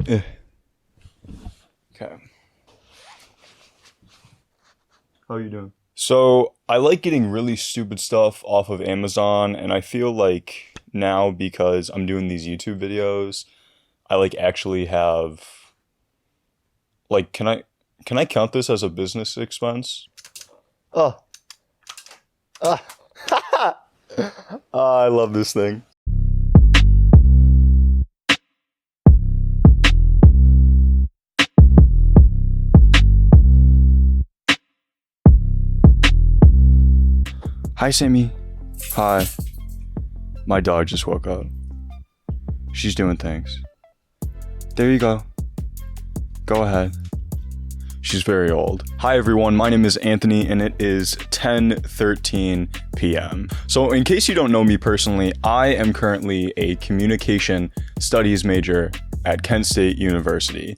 Okay. How are you doing? So, I like getting really stupid stuff off of Amazon, and I feel like now because I'm doing these YouTube videos, I like actually have like can I count this as a business expense? Oh. Ah. I love this thing. Hi, Sammy. Hi. My dog just woke up. She's doing things. There you go. Go ahead. She's very old. Hi everyone, my name is Anthony and it is 10:13 p.m. So in case you don't know me personally, I am currently a communication studies major at Kent State University.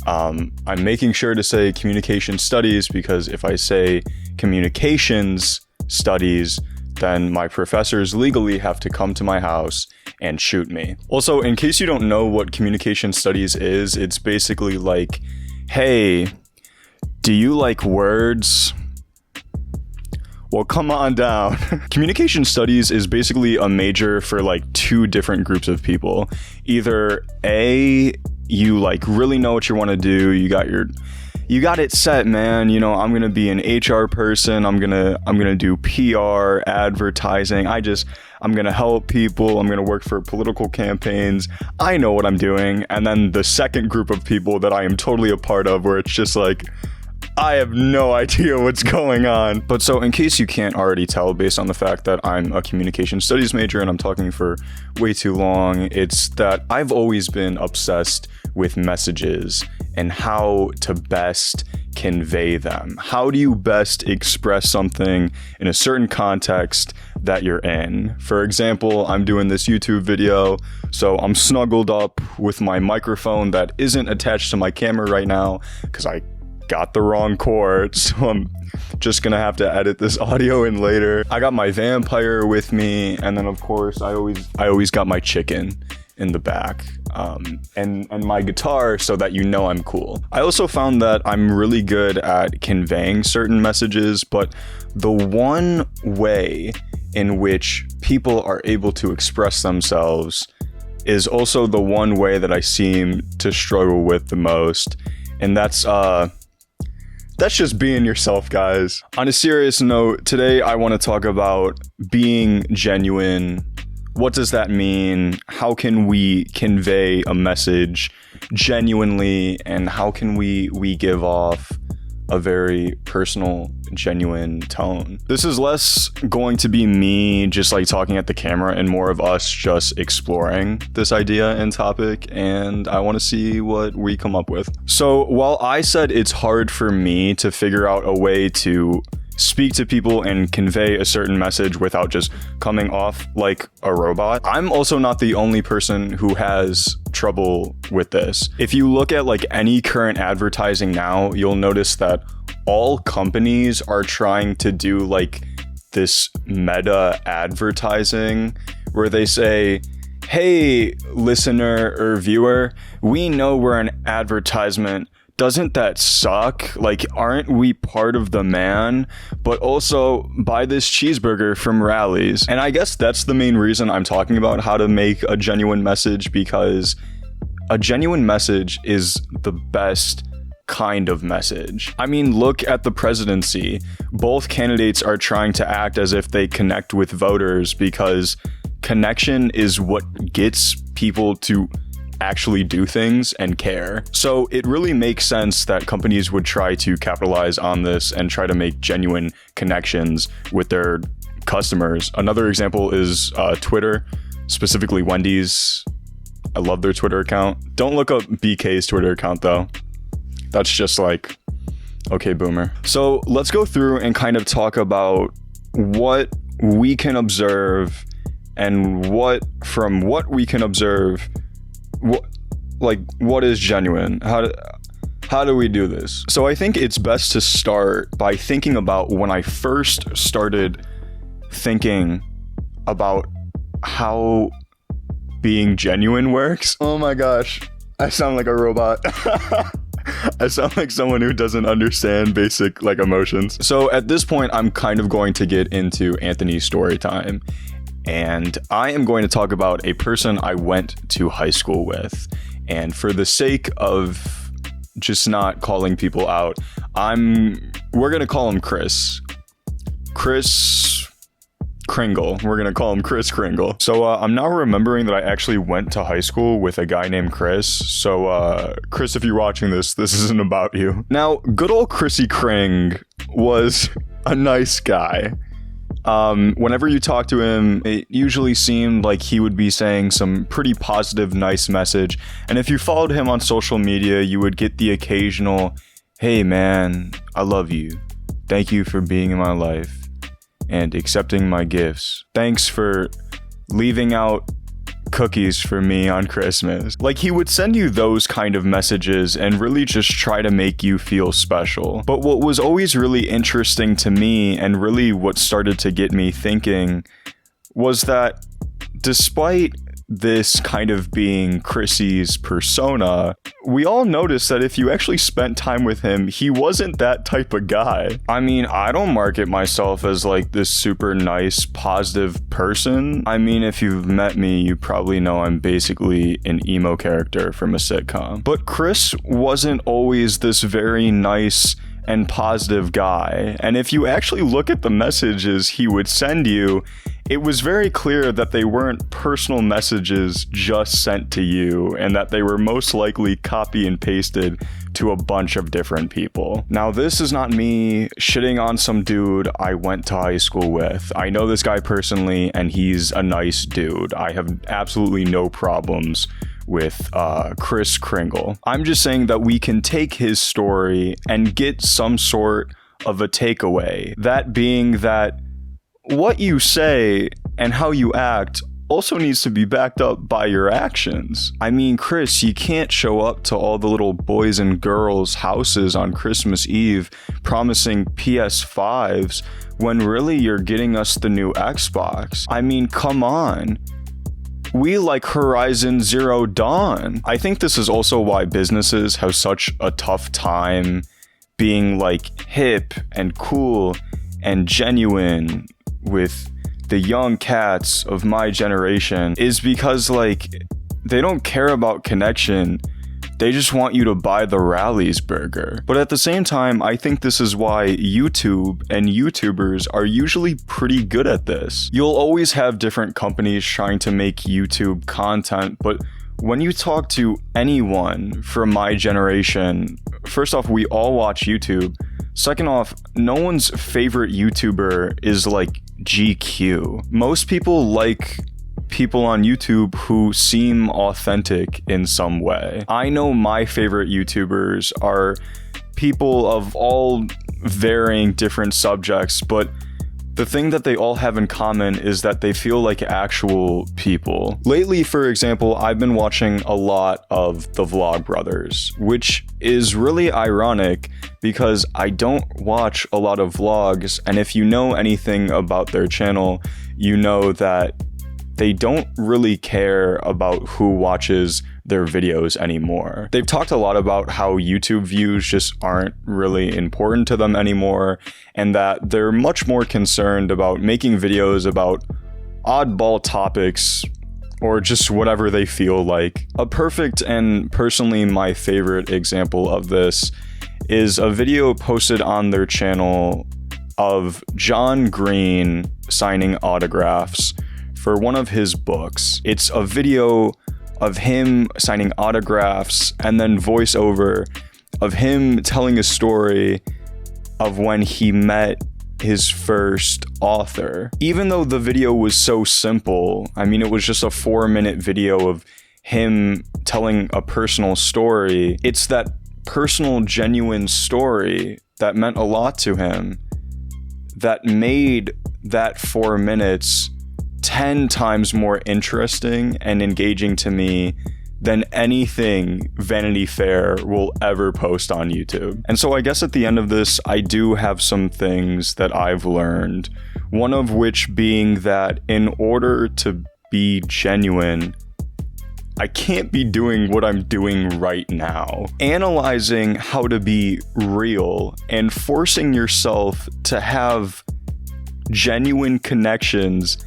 I'm making sure to say communication studies because if I say communications studies, then my professors legally have to come to my house and shoot me. Also, in case you don't know what communication studies is, it's basically like, hey, do you like words? Well, come on down. Communication studies is basically a major for like two different groups of people. Either A, you like really know what you want to do, you got it set, man. You know, I'm gonna be an HR person. I'm gonna do PR, advertising. I'm gonna help people. I'm gonna work for political campaigns. I know what I'm doing. And then the second group of people that I am totally a part of, where it's just like, I have no idea what's going on. But so in case you can't already tell based on the fact that I'm a communication studies major and I'm talking for way too long, it's that I've always been obsessed with messages and how to best convey them. How do you best express something in a certain context that you're in? For example, I'm doing this YouTube video, so I'm snuggled up with my microphone that isn't attached to my camera right now because I got the wrong cord, so I'm just gonna have to edit this audio in later. I got my vampire with me, and then of course I always got my chicken in the back, and my guitar so that you know I'm cool. I also found that I'm really good at conveying certain messages, but the one way in which people are able to express themselves is also the one way that I seem to struggle with the most, and that's just being yourself, guys. On a serious note, today I want to talk about being genuine. What does that mean? How can we convey a message genuinely? And how can we give off a very personal, genuine tone? This is less going to be me just like talking at the camera and more of us just exploring this idea and topic, and I want to see what we come up with. So while I said it's hard for me to figure out a way to speak to people and convey a certain message without just coming off like a robot, I'm also not the only person who has trouble with this. If you look at like any current advertising now, you'll notice that all companies are trying to do like this meta advertising where they say, hey, listener or viewer, we know we're an advertisement. Doesn't that suck? Like, aren't we part of the man? But also, buy this cheeseburger from Rally's. And I guess that's the main reason I'm talking about how to make a genuine message, because a genuine message is the best kind of message. I mean, look at the presidency. Both candidates are trying to act as if they connect with voters because connection is what gets people to actually do things and care. So it really makes sense that companies would try to capitalize on this and try to make genuine connections with their customers. Another example is Twitter, specifically Wendy's. I love their Twitter account. Don't look up BK's Twitter account though. That's just like, okay, boomer. So let's go through and kind of talk about what we can observe and from what we can observe, what is genuine? How do we do this? So I think it's best to start by thinking about when I first started thinking about how being genuine works. Oh my gosh. I sound like a robot. I sound like someone who doesn't understand basic like emotions. So at this point, I'm kind of going to get into Anthony's story time. And I am going to talk about a person I went to high school with. And for the sake of just not calling people out, we're going to call him Kris. Kris Kringle. We're going to call him Kris Kringle. So I'm now remembering that I actually went to high school with a guy named Kris. So Kris, if you're watching this isn't about you. Now, good old Chrissy Kring was a nice guy. Whenever you talk to him, it usually seemed like he would be saying some pretty positive, nice message. And if you followed him on social media, you would get the occasional, "Hey man, I love you. Thank you for being in my life and accepting my gifts. Thanks for leaving out cookies for me on Christmas." Like, he would send you those kind of messages and really just try to make you feel special. But what was always really interesting to me, and really what started to get me thinking, was that despite this kind of being Chrissy's persona, we all noticed that if you actually spent time with him, he wasn't that type of guy. I mean, I don't market myself as like this super nice, positive person. I mean, if you've met me, you probably know I'm basically an emo character from a sitcom. But Kris wasn't always this very nice and positive guy. And if you actually look at the messages he would send you, it was very clear that they weren't personal messages just sent to you, and that they were most likely copy and pasted to a bunch of different people. Now, this is not me shitting on some dude I went to high school with. I know this guy personally, and he's a nice dude. I have absolutely no problems with Kris Kringle. I'm just saying that we can take his story and get some sort of a takeaway. That being that what you say and how you act also needs to be backed up by your actions. I mean, Kris, you can't show up to all the little boys and girls' houses on Christmas Eve promising PS5s when really you're getting us the new Xbox. I mean, come on. We like Horizon Zero Dawn. I think this is also why businesses have such a tough time being like hip and cool and genuine with the young cats of my generation, is because like they don't care about connection. They just want you to buy the Rally's burger. But at the same time, I think this is why YouTube and YouTubers are usually pretty good at this. You'll always have different companies trying to make YouTube content, but when you talk to anyone from my generation, first off, we all watch YouTube. Second off, no one's favorite YouTuber is like GQ. Most people like people on YouTube who seem authentic in some way. I know my favorite YouTubers are people of all varying different subjects, but the thing that they all have in common is that they feel like actual people. Lately, for example, I've been watching a lot of the Vlogbrothers, which is really ironic because I don't watch a lot of vlogs, and if you know anything about their channel, you know that they don't really care about who watches their videos anymore. They've talked a lot about how YouTube views just aren't really important to them anymore, and that they're much more concerned about making videos about oddball topics or just whatever they feel like. A perfect and personally my favorite example of this is a video posted on their channel of John Green signing autographs for one of his books. It's a video of him signing autographs and then voiceover of him telling a story of when he met his first author. Even though the video was so simple, I mean, it was just a 4-minute video of him telling a personal story. It's that personal, genuine story that meant a lot to him that made that 4 minutes 10 times more interesting and engaging to me than anything Vanity Fair will ever post on YouTube. And so I guess at the end of this, I do have some things that I've learned. One of which being that in order to be genuine, I can't be doing what I'm doing right now. Analyzing how to be real and forcing yourself to have genuine connections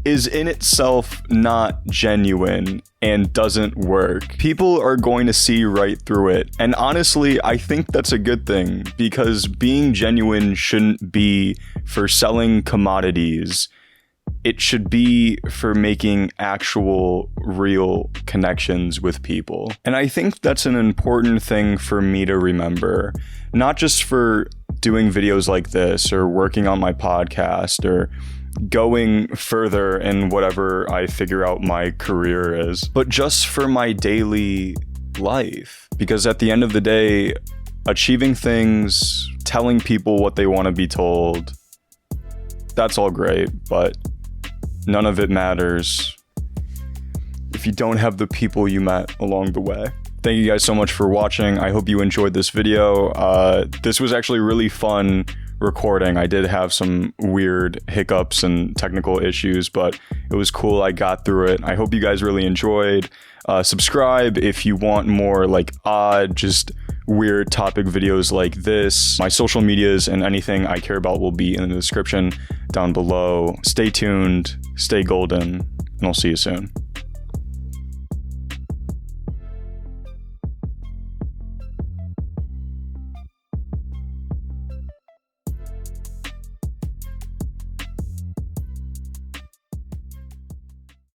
is in itself not genuine and doesn't work. People are going to see right through it. And honestly, I think that's a good thing, because being genuine shouldn't be for selling commodities. It should be for making actual, real connections with people. And I think that's an important thing for me to remember, not just for doing videos like this or working on my podcast or going further in whatever I figure out my career is, but just for my daily life. Because at the end of the day, achieving things, telling people what they want to be told, that's all great, but none of it matters if you don't have the people you met along the way. Thank you guys so much for watching. I hope you enjoyed this video. This was actually really fun recording. I did have some weird hiccups and technical issues, but it was cool. I got through it. I hope you guys really enjoyed. Subscribe if you want more like odd, just weird topic videos like this. My social medias and anything I care about will be in the description down below. Stay tuned, stay golden, and I'll see you soon.